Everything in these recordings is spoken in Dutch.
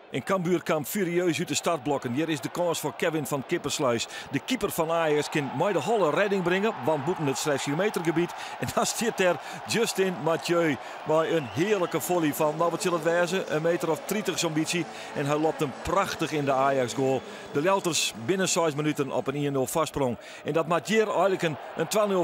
In Cambuur kwam furieus uit de startblokken. Hier is de kans voor Kevin van Kippersluis. De keeper van Ajax kan mij de holle redding brengen, want boeten het 6 kilometergebied. En dan zit er Justin Mathieu bij een heerlijke volley van, nou wat zal het wezen, een meter of 30 zo'n beetje. En hij loopt hem prachtig in de Ajax goal. De Leuters binnen 6 minuten op een 1-0 vastsprong. En dat maakt hier eigenlijk een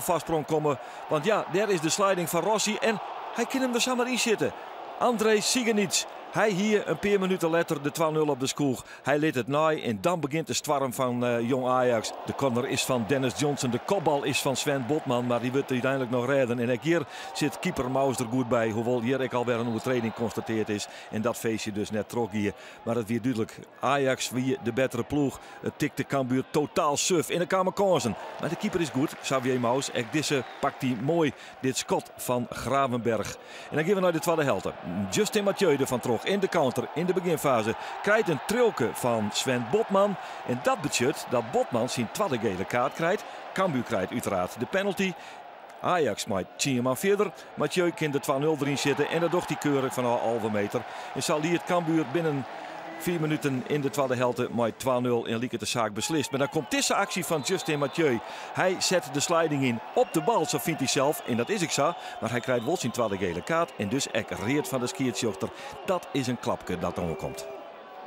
2-0 vastsprong komen. Want ja, daar is de sliding van Rossi en hij kan hem er samen in zitten. André Sigenits. Hij hier een paar minuten later de 2-0 op de skoeg. Hij liet het naai en dan begint de storm van jong Ajax. De corner is van Dennis Johnson. De kopbal is van Sven Botman. Maar die wordt uiteindelijk nog redden. En ook hier zit keeper Maus er goed bij. Hoewel hier ook alweer een overtreding constateerd is. En dat feestje dus net trok hier. Maar het weer duidelijk. Ajax wie de betere ploeg. Het tikte Cambuur totaal suf. In de kamer kansen. Maar de keeper is goed. Xavier Maus. En deze pakt hij mooi. Dit schot van Gravenberg. En dan gaan we naar de tweede helft. Justin Mathieu er van terug. In de counter, in de beginfase, krijgt een trilke van Sven Botman. En dat betekent dat Botman zijn tweede gele kaart krijgt. Cambuur krijgt uiteraard de penalty. Ajax maakt 10 man verder. Mathieu kan de 2-0 erin zitten. En dat doet hij keurig van een halve meter. En zal hier het Cambuur binnen 4 minuten in de tweede helft met 2-0 en liep het de zaak beslist. Maar dan komt deze actie van Justin Mathieu. Hij zet de sliding in op de bal, zo vindt hij zelf. En dat is ik zo. Maar hij krijgt wel zijn tweede gele kaart. En dus reert van de skiertjochter. Dat is een klapje dat er komt.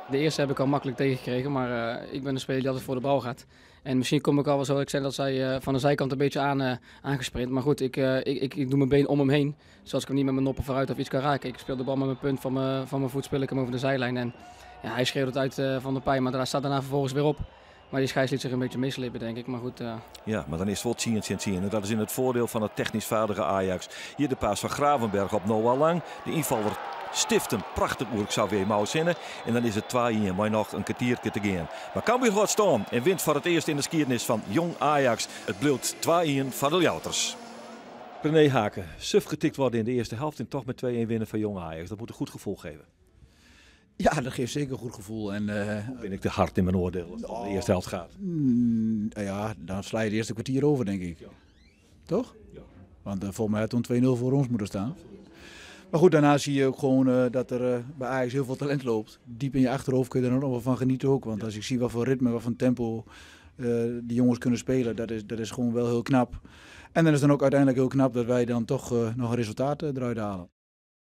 De eerste heb ik al makkelijk tegengekregen. Maar ik ben een speler die altijd voor de bal gaat. En misschien kom ik al wel zo. Ik zei dat zij van de zijkant een beetje aangesprint. Maar goed, ik doe mijn been om hem heen. Zoals ik hem niet met mijn noppen vooruit of iets kan raken. Ik speel de bal met mijn punt van mijn voet. Speel ik hem over de zijlijn. En ja, hij schreeuwt het uit van de pijn, maar daar staat daarna vervolgens weer op. Maar die scheids liet zich een beetje mislippen, denk ik. Maar goed. Ja, maar dan is het wel zien. En dat is in het voordeel van het technisch vaardige Ajax. Hier de paas van Gravenberg op Noah Lang. De invaller stift hem prachtig oer Xavier Maus in. En dan is het 2-1, maar nog een kwartiertje te gaan. Maar Cambuur gaat staan en wint voor het eerst in de geschiedenis van jong Ajax. Het bloedt 2-1 voor de Leuters. René Haken, suf getikt worden in de eerste helft en toch met 2-1 winnen van jong Ajax. Dat moet een goed gevoel geven. Ja, dat geeft zeker een goed gevoel. En, ben ik te hard in mijn oordeel als het om de eerste helft gaat? Ja, dan sla je het eerste kwartier over, denk ik. Ja. Toch? Ja. Want volgens mij had toen 2-0 voor ons moeten staan. Maar goed, daarna zie je ook gewoon dat er bij Ajax heel veel talent loopt. Diep in je achterhoofd kun je er nog wel van genieten ook. Want als ik zie wat voor ritme, wat voor tempo die jongens kunnen spelen, dat is gewoon wel heel knap. En dan is het dan ook uiteindelijk heel knap dat wij dan toch nog een resultaat eruit halen.